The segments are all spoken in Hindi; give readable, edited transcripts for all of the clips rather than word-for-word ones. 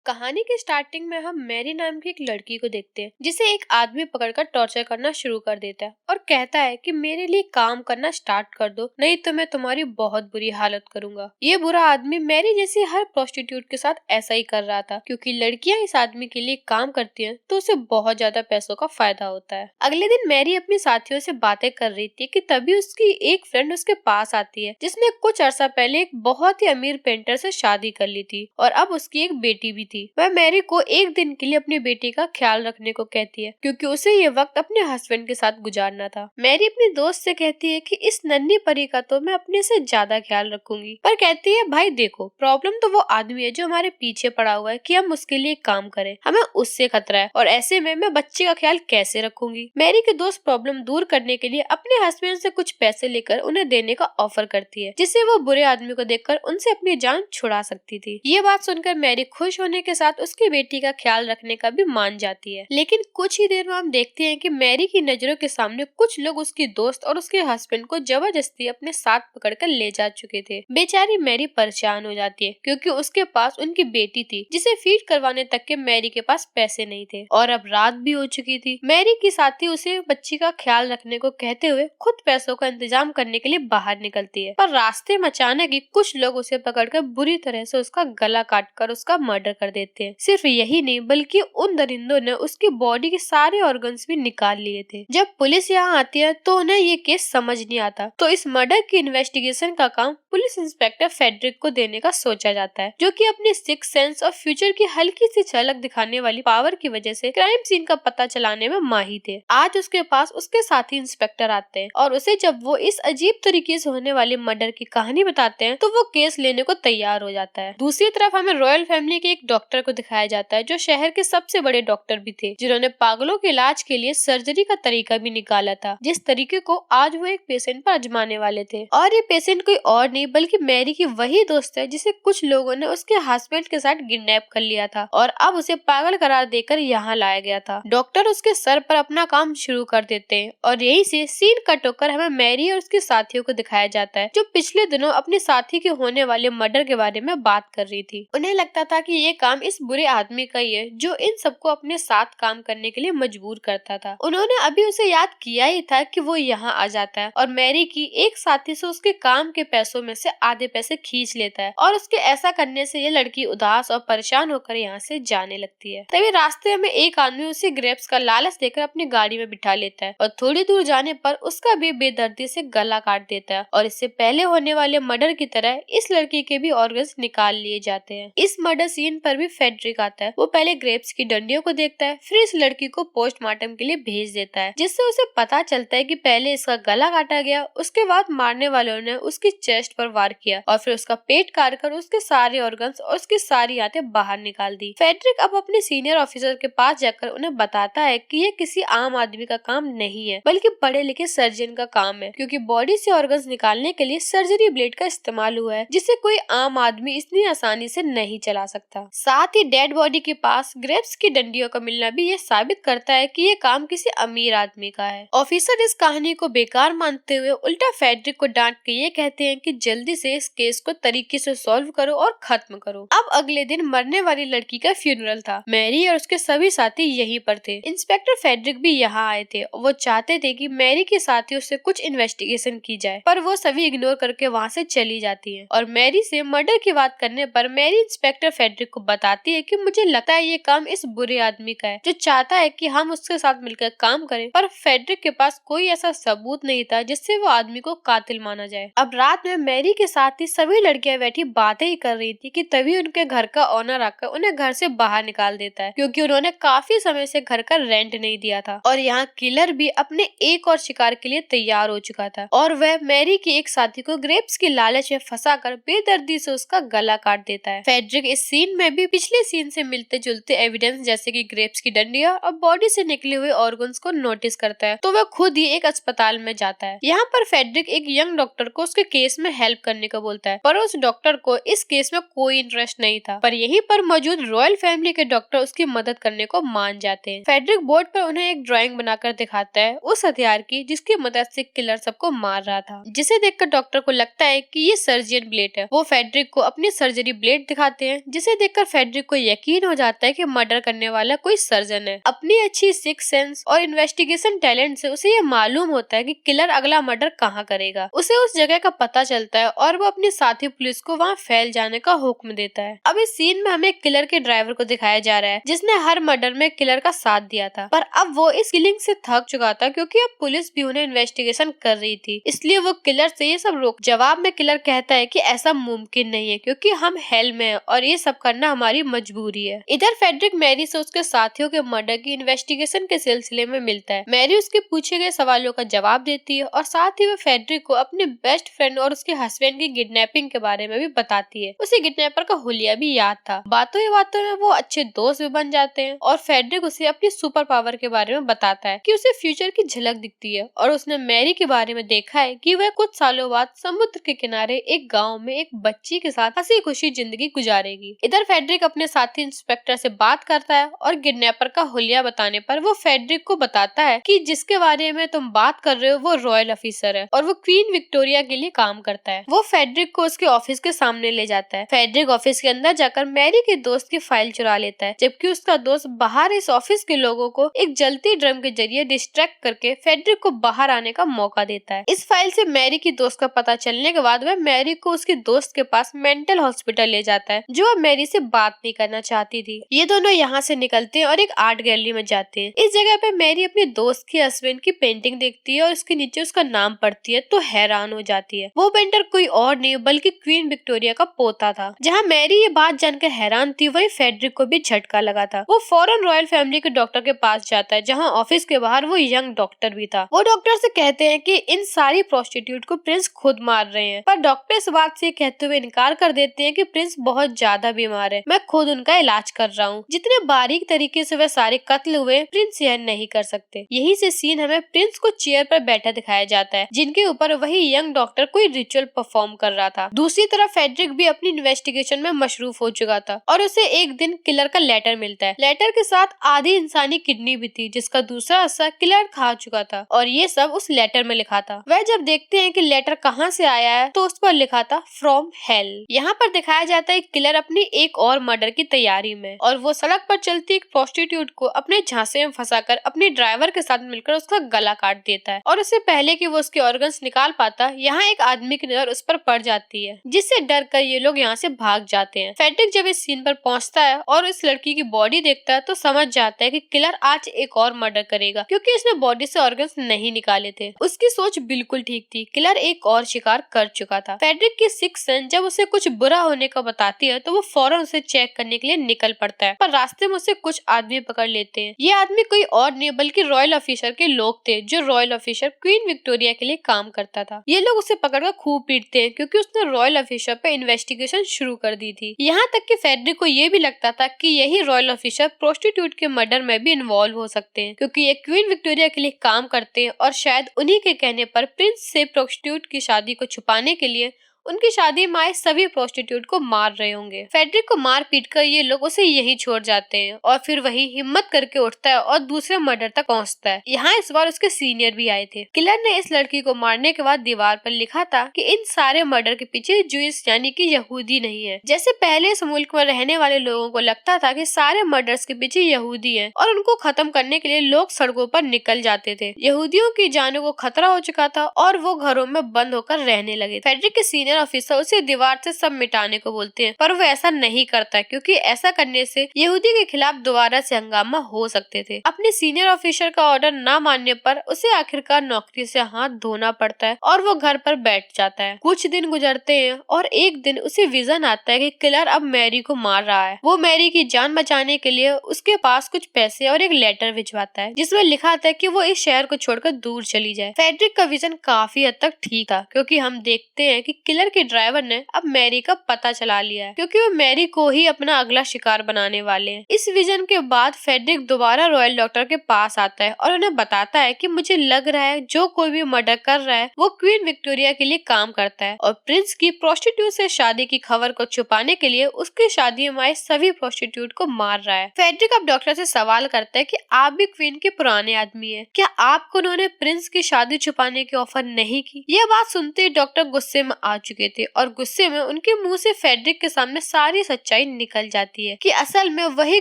कहानी के स्टार्टिंग में हम मैरी नाम की एक लड़की को देखते हैं जिसे एक आदमी पकड़कर टॉर्चर करना शुरू कर देता है और कहता है कि मेरे लिए काम करना स्टार्ट कर दो, नहीं तो मैं तुम्हारी बहुत बुरी हालत करूंगा। ये बुरा आदमी मैरी जैसी हर प्रोस्टिट्यूट के साथ ऐसा ही कर रहा था, क्योंकि लड़कियां इस आदमी के लिए काम करती हैं तो उसे बहुत ज्यादा पैसों का फायदा होता है। अगले दिन मैरी अपनी साथियों से बातें कर रही थी कि तभी उसकी एक फ्रेंड उसके पास आती है जिसने कुछ अर्सा पहले एक बहुत ही अमीर पेंटर से शादी कर ली थी और अब उसकी एक बेटी भी थी। वह मैरी को एक दिन के लिए अपनी बेटी का ख्याल रखने को कहती है क्योंकि उसे ये वक्त अपने हस्बैंड के साथ गुजारना था। मैरी अपनी दोस्त से कहती है कि इस नन्ही परी का तो मैं अपने से ज्यादा ख्याल रखूंगी, पर कहती है भाई देखो, प्रॉब्लम तो वो आदमी है जो हमारे पीछे पड़ा हुआ है कि हम उसके लिए काम करें, हमें उससे खतरा है और ऐसे में मैं बच्चे का ख्याल कैसे रखूंगी। मैरी की दोस्त प्रॉब्लम दूर करने के लिए अपने हस्बैंड से कुछ पैसे लेकर उन्हें देने का ऑफर करती है, जिससे वो बुरे आदमी को देखकर उनसे अपनी जान छुड़ा सकती थी। ये बात सुनकर मैरी खुश होने के साथ उसकी बेटी का ख्याल रखने का भी मान जाती है। लेकिन कुछ ही देर में हम देखते हैं कि मैरी की नजरों के सामने कुछ लोग उसकी दोस्त और उसके हस्बैंड को जबरदस्ती अपने साथ पकड़कर ले जा चुके थे। बेचारी मैरी परेशान हो जाती है क्योंकि उसके पास उनकी बेटी थी जिसे फीड करवाने तक के मैरी के पास पैसे नहीं थे और अब रात भी हो चुकी थी। मैरी की साथी उसे बच्ची का ख्याल रखने को कहते हुए खुद पैसों का इंतजाम करने के लिए बाहर निकलती है, पर रास्ते में अचानक ही कुछ लोग उसे पकड़कर बुरी तरह से उसका गला काटकर उसका मर्डर कर देते हैं। सिर्फ यही नहीं बल्कि उन दरिंदों ने उसकी बॉडी के सारे ऑर्गन्स भी निकाल लिए थे। जब पुलिस यहाँ आती है तो उन्हें ये केस समझ नहीं आता, तो इस मर्डर की इन्वेस्टिगेशन का काम पुलिस इंस्पेक्टर फेडरिक को देने का सोचा जाता है, जो कि अपनी सिक्स सेंस और फ्यूचर की हल्की सी झलक दिखाने वाली पावर की वजह से क्राइम सीन का पता चलाने में माहिर थे। आज उसके पास उसके साथी इंस्पेक्टर आते हैं और उसे जब वो इस अजीब तरीके से होने वाले मर्डर की कहानी बताते हैं तो वो केस लेने को तैयार हो जाता है। दूसरी तरफ हमें रॉयल फैमिली के एक डॉक्टर को दिखाया जाता है जो शहर के सबसे बड़े डॉक्टर भी थे, जिन्होंने पागलों के इलाज के लिए सर्जरी का तरीका भी निकाला था, जिस तरीके को आज वो एक पेशेंट पर आजमाने वाले थे। और ये पेशेंट कोई और नहीं बल्कि मैरी की वही दोस्त है जिसे कुछ लोगों ने उसके हस्बैंड के साथ किडनैप कर लिया था और अब उसे पागल करार देकर यहाँ लाया गया था। डॉक्टर उसके सर पर अपना काम शुरू कर देते हैं और यही से सीन कट होकर हमें मैरी और उसके साथियों को दिखाया जाता है जो पिछले दिनों अपने साथी के होने वाले मर्डर के बारे में बात कर रही थी। उन्हें लगता था कि ये काम इस बुरे आदमी का ही है जो इन सबको अपने साथ काम करने के लिए मजबूर करता था। उन्होंने अभी उसे याद किया ही था कि वो यहाँ आ जाता है और मैरी की एक साथी से उसके काम के पैसों में से आधे पैसे खींच लेता है और उसके ऐसा करने से ये लड़की उदास और परेशान होकर यहाँ से जाने लगती है। तभी रास्ते में एक आदमी उसे ग्रेप्स का लालच देकर अपनी गाड़ी में बिठा लेता है और थोड़ी दूर जाने पर उसका भी बेदर्दी से गला काट देता है और इससे पहले होने वाले मर्डर की तरह इस लड़की के भी ऑर्गन्स निकाल लिए जाते हैं। इस मर्डर सीन पर भी फेडरिक आता है। वो पहले ग्रेप्स की डंडियों को देखता है, फिर इस लड़की को पोस्टमार्टम के लिए भेज देता है, जिससे उसे पता चलता है कि पहले इसका गला काटा गया, उसके बाद मारने वालों ने उसकी चेस्ट पर वार किया और फिर उसका पेट काट कर उसके सारे ऑर्गन्स और उसकी सारी आंतें बाहर निकाल दी। फेडरिक अब अपने सीनियर ऑफिसर के पास जाकर उन्हें बताता है कि ये किसी आम आदमी का काम नहीं है बल्कि पढ़े लिखे सर्जन का काम है, क्योंकि बॉडी से ऑर्गन्स निकालने के लिए सर्जरी ब्लेड का इस्तेमाल हुआ है जिसे कोई आम आदमी इतनी आसानी से नहीं चला सकता। साथ ही डेड बॉडी के पास ग्रेप्स की डंडियों का मिलना भी ये साबित करता है कि ये काम किसी अमीर आदमी का है। ऑफिसर इस कहानी को बेकार मानते हुए उल्टा फेडरिक को डांट के ये कहते हैं कि जल्दी से इस केस को तरीके से सॉल्व करो और खत्म करो। अब अगले दिन मरने वाली लड़की का फ्यूनरल था। मैरी और उसके सभी साथी यहीं पर थे। इंस्पेक्टर फेडरिक भी यहाँ आए थे। वो चाहते थे कि मैरी के साथियों से कुछ इन्वेस्टिगेशन की जाए, पर वो सभी इग्नोर करके वहाँ से चली जाती है और मैरी से मर्डर की बात करने पर मैरी इंस्पेक्टर फेडरिक को बताती है कि मुझे लगता है ये काम इस बुरे आदमी का है जो चाहता है कि हम उसके साथ मिलकर काम करें, पर फेडरिक के पास कोई ऐसा सबूत नहीं था जिससे वो आदमी को कातिल माना जाए। अब रात में मैरी के साथ ही सभी लड़कियां बैठी बातें ही कर रही थी कि तभी उनके घर का ओनर आकर उन्हें घर से बाहर निकाल देता है, क्योंकि उन्होंने काफी समय से घर का रेंट नहीं दिया था और यहाँ किलर भी अपने एक और शिकार के लिए तैयार हो चुका था और वह मैरी की एक साथी को ग्रेप्स की लालच में फंसाकर बेदर्दी से उसका गला काट देता है। फेडरिक इस सीन में भी पिछले सीन से मिलते जुलते एविडेंस जैसे कि ग्रेप्स की डंडियां और बॉडी से निकले हुए ऑर्गन्स को नोटिस करता है, तो वह खुद ही एक अस्पताल में जाता है। यहाँ पर फेडरिक एक यंग डॉक्टर को उसके केस में हेल्प करने को बोलता है, पर उस डॉक्टर को इस केस में कोई इंटरेस्ट नहीं था, पर यहीं पर मौजूद रॉयल फैमिली के डॉक्टर उसकी मदद करने को मान जाते हैं। फेडरिक बोर्ड पर उन्हें एक ड्राइंग बनाकर दिखाता है उस हथियार की जिसकी मदद से किलर सबको मार रहा था, जिसे देखकर डॉक्टर को लगता है कि ये सर्जियन ब्लेड है। वो फेडरिक को अपनी सर्जरी ब्लेड दिखाते हैं, जिसे देखकर फेडरिक को यकीन हो जाता है कि मर्डर करने वाला कोई सर्जन है। अपनी अच्छी सिक्स सेंस और इन्वेस्टिगेशन टैलेंट से उसे ये मालूम होता है कि किलर अगला मर्डर कहाँ करेगा। उसे उस जगह का पता चलता है और वो अपनी साथी पुलिस को वहाँ फैल जाने का हुक्म देता है। अब इस सीन में हमें किलर के ड्राइवर को दिखाया जा रहा है जिसने हर मर्डर में किलर का साथ दिया था, पर अब वो इस किलिंग से थक चुका था क्योंकि अब पुलिस भी उन्हें इन्वेस्टिगेशन कर रही थी, इसलिए वो किलर से ये सब रोक। जवाब में किलर कहता है कि ऐसा मुमकिन नहीं है क्योंकि हम हेल में हैं और ये सब करना हमारी मजबूरी है। इधर फेडरिक मैरी से उसके साथियों के मर्डर की इन्वेस्टिगेशन के सिलसिले में मिलता है। मैरी उसके पूछे गए सवालों का जवाब देती है और साथ ही वो फेडरिक को अपने बेस्ट फ्रेंड और उसके हस्बैंड की किडनैपिंग के बारे में भी बताती है। उसे किडनैपर का हुलिया भी याद था। बातों ही बातों में वो अच्छे दोस्त भी बन जाते हैं और फेडरिक उसे अपनी सुपर पावर के बारे में बताता है कि उसे फ्यूचर की झलक दिखती है और उसने मैरी के बारे में देखा है कि वह कुछ सालों बाद समुद्र के किनारे एक गांव में एक बच्ची के साथ हंसी खुशी जिंदगी गुजारेगी। इधर फेडरिक अपने साथी इंस्पेक्टर से बात करता है और किडनैपर का हुलिया बताने पर वो फेडरिक को बताता है कि जिसके बारे में तुम बात कर रहे हो वो रॉयल ऑफिसर है और वो क्वीन विक्टोरिया के लिए काम करता है। वो फेडरिक को उसके ऑफिस के सामने ले जाता है। फेडरिक ऑफिस के अंदर जाकर मैरी के दोस्त की फाइल चुरा लेता है, जबकि उसका दोस्त बाहर इस ऑफिस के लोगों को एक जलती ड्रम के जरिए डिस्ट्रैक्ट करके फेडरिक को बाहर आने का मौका देता है। इस फाइल से मैरी की दोस्त का पता चलने के बाद वह मैरी को उसके दोस्त के पास मेंटल हॉस्पिटल ले जाता है, जो अब मैरी से बात नहीं करना चाहती थी। ये दोनों यहाँ से निकलते हैं और एक आर्ट गैलरी में जाते हैं। इस जगह पे मैरी अपने दोस्त के हस्बैंड की पेंटिंग देखती है और उसके नीचे उसका नाम पढ़ती है तो हैरान हो जाती है। वो पेंटर कोई और नहीं बल्कि क्वीन विक्टोरिया का पोता था। जहाँ मैरी ये बात जानकर हैरान थी, वही फेडरिक को भी झटका लगा था। वो फौरन रॉयल फैमिली के डॉक्टर के पास जाता है, जहाँ ऑफिस के बाहर वो यंग डॉक्टर भी था। वो डॉक्टर से कहते हैं कि इन सारी प्रोस्टिट्यूट को प्रिंस खुद मार रहे हैं, पर डॉक्टर इस बात से कहते हुए इनकार कर देते हैं कि प्रिंस बहुत ज्यादा बीमार है, मैं खुद उनका इलाज कर रहा हूँ। जितने बारीक तरीके से वह सारे कत्ल हुए प्रिंस यह नहीं कर सकते। यही से सीन हमें प्रिंस को चेयर पर बैठा दिखाया जाता है, जिनके ऊपर वही यंग डॉक्टर कोई रिचुअल परफॉर्म कर रहा था। दूसरी तरफ फेडरिक भी अपनी इन्वेस्टिगेशन में मशरूफ हो चुका था और उसे एक दिन किलर का लेटर मिलता है। लेटर के साथ आधी इंसानी किडनी भी थी, जिसका दूसरा हिस्सा किलर खा चुका था और ये सब उस लेटर में लिखा था। वह जब देखते हैं कि लेटर कहाँ से आया है तो उस पर लिखा था फ्रॉम हेल। यहाँ पर दिखाया जाता है किलर अपनी एक और मर्डर की तैयारी में और वो सड़क पर चलती एक प्रोस्टिट्यूट को अपने झांसे में फंसाकर अपने ड्राइवर के साथ मिलकर उसका गला काट देता है और उससे पहले कि वो उसके ऑर्गन्स निकाल पाता, यहाँ एक आदमी की नजर उस पर पड़ जाती है, जिससे डर कर ये लोग यहाँ से भाग जाते हैं। फेडरिक जब इस सीन पर पहुंचता है और इस लड़की की बॉडी देखता है तो समझ जाता है कि किलर आज एक और मर्डर करेगा, क्योंकि उसने बॉडी से ऑर्गन्स नहीं निकाले थे। उसकी सोच बिल्कुल ठीक थी, किलर एक और शिकार कर चुका था। फेडरिक की सिक्स सेंस जब उसे कुछ बुरा होने का बताती है तो वो फौरन उसे चेक करने के लिए निकल पड़ता है, पर रास्ते में उसे कुछ आदमी पकड़ लेते हैं। ये आदमी कोई और नहीं बल्कि रॉयल ऑफिसर के लोग थे, जो रॉयल ऑफिसर क्वीन विक्टोरिया के लिए काम करता था। ये लोग उसे पकड़कर खूब पीटते हैं क्योंकि उसने रॉयल ऑफिसर पे इन्वेस्टिगेशन शुरू कर दी थी। यहाँ तक कि फेडरिक को ये भी लगता था कि यही रॉयल ऑफिसर प्रोस्टिट्यूट के मर्डर में भी इन्वॉल्व हो सकते हैं, क्योंकि ये क्वीन विक्टोरिया के लिए काम करते हैं और शायद उन्हीं के कहने पर प्रिंस से प्रोस्टिट्यूट की शादी को छुपाने के लिए उनकी शादी में आए सभी प्रोस्टिट्यूट को मार रहे होंगे। फेडरिक को मार पीट कर ये लोग उसे यही छोड़ जाते हैं और फिर वही हिम्मत करके उठता है और दूसरे मर्डर तक पहुंचता है। यहाँ इस बार उसके सीनियर भी आए थे। किलर ने इस लड़की को मारने के बाद दीवार पर लिखा था कि इन सारे मर्डर के पीछे जूइश यानी कि यहूदी नहीं है। जैसे पहले इस मुल्क में रहने वाले लोगों को लगता था कि सारे मर्डर्स के पीछे यहूदी है और उनको खत्म करने के लिए लोग सड़कों पर निकल जाते थे। यहूदियों की जानों को खतरा हो चुका था और वो घरों में बंद होकर रहने लगे। फेडरिक के सीनियर ऑफिसर उसे दीवार से सब मिटाने को बोलते हैं, पर वो ऐसा नहीं करता क्योंकि ऐसा करने से यहूदी के खिलाफ दोबारा से हंगामा हो सकते थे। अपने सीनियर ऑफिसर का ऑर्डर न मानने पर उसे आखिरकार नौकरी से हाथ धोना पड़ता है और वो घर पर बैठ जाता है। कुछ दिन गुजरते हैं और एक दिन उसे विजन आता है कि किलर अब मैरी को मार रहा है। वो मैरी की जान बचाने के लिए उसके पास कुछ पैसे और एक लेटर भिजवाता है, जिसमें लिखा था कि वो इस शहर को छोड़कर दूर चली जाए। फेडरिक का विजन काफी हद तक ठीक था, क्योंकि हम देखते हैं कि किलर के ड्राइवर ने अब मैरी का पता चला लिया है, क्योंकि वो मैरी को ही अपना अगला शिकार बनाने वाले हैं। इस विजन के बाद फेडरिक दोबारा रॉयल डॉक्टर के पास आता है और उन्हें बताता है कि मुझे लग रहा है जो कोई भी मर्डर कर रहा है वो क्वीन विक्टोरिया के लिए काम करता है और प्रिंस की प्रोस्टिट्यूट से शादी की खबर को छुपाने के लिए उसकी शादी में आए सभी प्रोस्टिट्यूट को मार रहा है। फेडरिक अब डॉक्टर से सवाल करता है कि आप भी क्वीन के पुराने आदमी हैं, क्या आपको उन्होंने प्रिंस की शादी छुपाने की ऑफर नहीं की? यह बात सुनते ही डॉक्टर गुस्से में आ चुके थे और गुस्से में उनके मुंह से फेडरिक के सामने सारी सच्चाई निकल जाती है कि असल में वही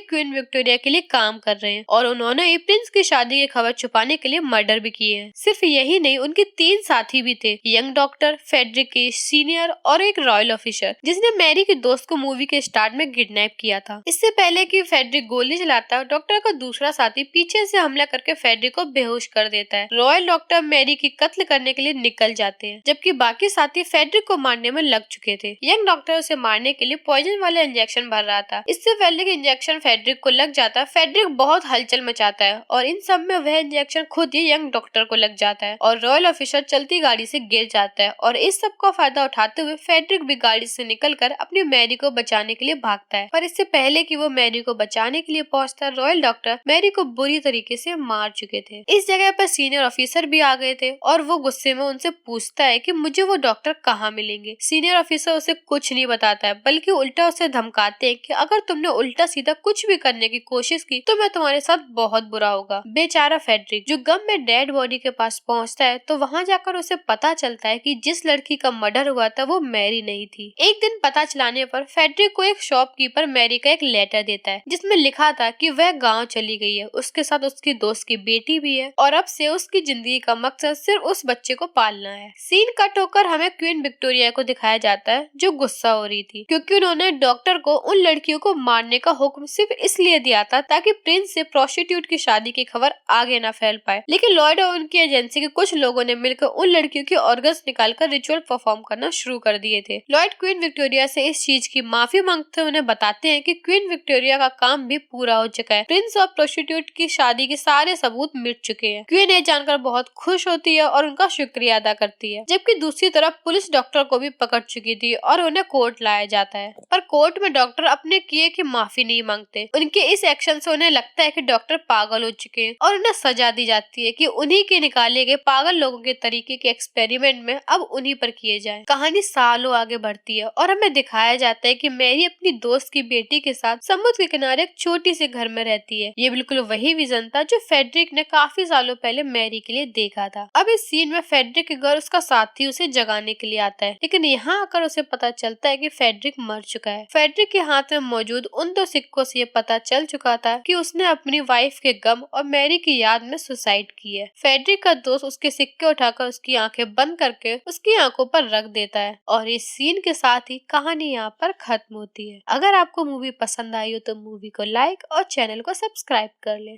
क्वीन विक्टोरिया के लिए काम कर रहे हैं और उन्होंने प्रिंस की शादी की खबर छुपाने के लिए मर्डर भी किए हैं। सिर्फ यही नहीं, उनके 3 साथी भी थे, यंग डॉक्टर, फेडरिक के सीनियर और एक रॉयल ऑफिसर जिसने मैरी के दोस्त को मूवी के स्टार्ट में किडनैप किया था। इससे पहले कि फेडरिक गोली चलाता, डॉक्टर का दूसरा साथी पीछे से हमला करके फेडरिक को बेहोश कर देता है। रॉयल डॉक्टर मैरी की कत्ल करने के लिए निकल जाते हैं, जबकि बाकी साथी फेडरिक को मारने में लग चुके थे। यंग डॉक्टर उसे मारने के लिए पॉइजन वाला इंजेक्शन भर रहा था। इससे पहले कि इंजेक्शन फेडरिक को लग जाता, फेडरिक बहुत हलचल मचाता है और इन सब में वह इंजेक्शन खुद ही यंग डॉक्टर को लग जाता है और रॉयल ऑफिसर चलती गाड़ी से गिर जाता है और इस सब का फायदा उठाते हुए फेडरिक भी गाड़ी से निकलकर अपनी मैरी को बचाने के लिए भागता है। पर इससे पहले कि वो मैरी को बचाने के लिए पहुंचता, रॉयल डॉक्टर मैरी को बुरी तरीके से मार चुके थे। इस जगह पर सीनियर ऑफिसर भी आ गए थे और वो गुस्से में उनसे पूछता है कि मुझे वो डॉक्टर कहाँ मिलेंगे। सीनियर ऑफिसर उसे कुछ नहीं बताता है, बल्कि उल्टा उसे धमकाते हैं कि अगर तुमने उल्टा सीधा कुछ भी करने की कोशिश की तो मैं तुम्हारे साथ बहुत बुरा होगा। बेचारा फेडरिक जो गम में डेड बॉडी के पास पहुंचता है तो वहां जाकर उसे पता चलता है कि जिस लड़की का मर्डर हुआ था वो मैरी नहीं थी। एक दिन पता चलाने पर फेडरिक को एक शॉपकीपर मैरी का एक लेटर देता है जिसमें लिखा था कि वह गांव चली गई है, उसके साथ उसकी दोस्त की बेटी भी है और अब से उसकी जिंदगी का मकसद सिर्फ उस बच्चे को पालना है। सीन कट होकर हमें क्वीन विक्टोरिया को दिखाया जाता है जो गुस्सा हो रही थी क्योंकि उन्होंने डॉक्टर को उन लड़कियों को मारने का हुक्म सिर्फ इसलिए दिया था ताकि प्रिंस से प्रोस्टिट्यूट की शादी की खबर आगे न फैल पाए। लेकिन लॉयड और उनकी एजेंसी के कुछ लोगों ने मिलकर उन लड़कियों की ऑर्गन्स निकालकर रिचुअल परफॉर्म करना शुरू कर दिए थे। लॉयड क्वीन विक्टोरिया से इस चीज की माफी मांगते हुए उन्हें बताते हैं कि क्वीन विक्टोरिया का काम भी पूरा हो चुका है, प्रिंस और प्रोस्टिट्यूट की शादी के सारे सबूत मिट चुके हैं। क्वीन ये जानकर बहुत खुश होती है और उनका शुक्रिया अदा करती है, जबकि दूसरी तरफ पुलिस डॉक्टर को भी पकड़ चुकी थी और उन्हें कोर्ट लाया जाता है। पर कोर्ट में डॉक्टर अपने किए की माफी नहीं मांगते। उनके इस एक्शन से उन्हें लगता है कि डॉक्टर पागल हो चुके हैं और उन्हें सजा दी जाती है कि उन्हीं के निकाले गए पागल लोगों के तरीके के एक्सपेरिमेंट में अब उन्हीं पर किए जाएं। कहानी सालों आगे बढ़ती है और हमें दिखाया जाता है कि मैरी अपनी दोस्त की बेटी के साथ समुद्र के किनारे एक छोटी सी घर में रहती है। ये बिल्कुल वही विजन था जो फेडरिक ने काफी सालों पहले मैरी के लिए देखा था। अब इस सीन में फेडरिक के घर उसका साथी उसे जगाने के लिए आता है, लेकिन यहाँ आकर उसे पता चलता है कि फेडरिक मर चुका है। फेडरिक के हाथ में मौजूद उन 2 सिक्कों से ये पता चल चुका था कि उसने अपनी वाइफ के गम और मैरी की याद में सुसाइड की है। फेडरिक का दोस्त उसके सिक्के उठाकर उसकी आंखें बंद करके उसकी आंखों पर रख देता है और इस सीन के साथ ही कहानी यहाँ पर खत्म होती है। अगर आपको मूवी पसंद आई हो तो मूवी को लाइक और चैनल को सब्सक्राइब कर ले।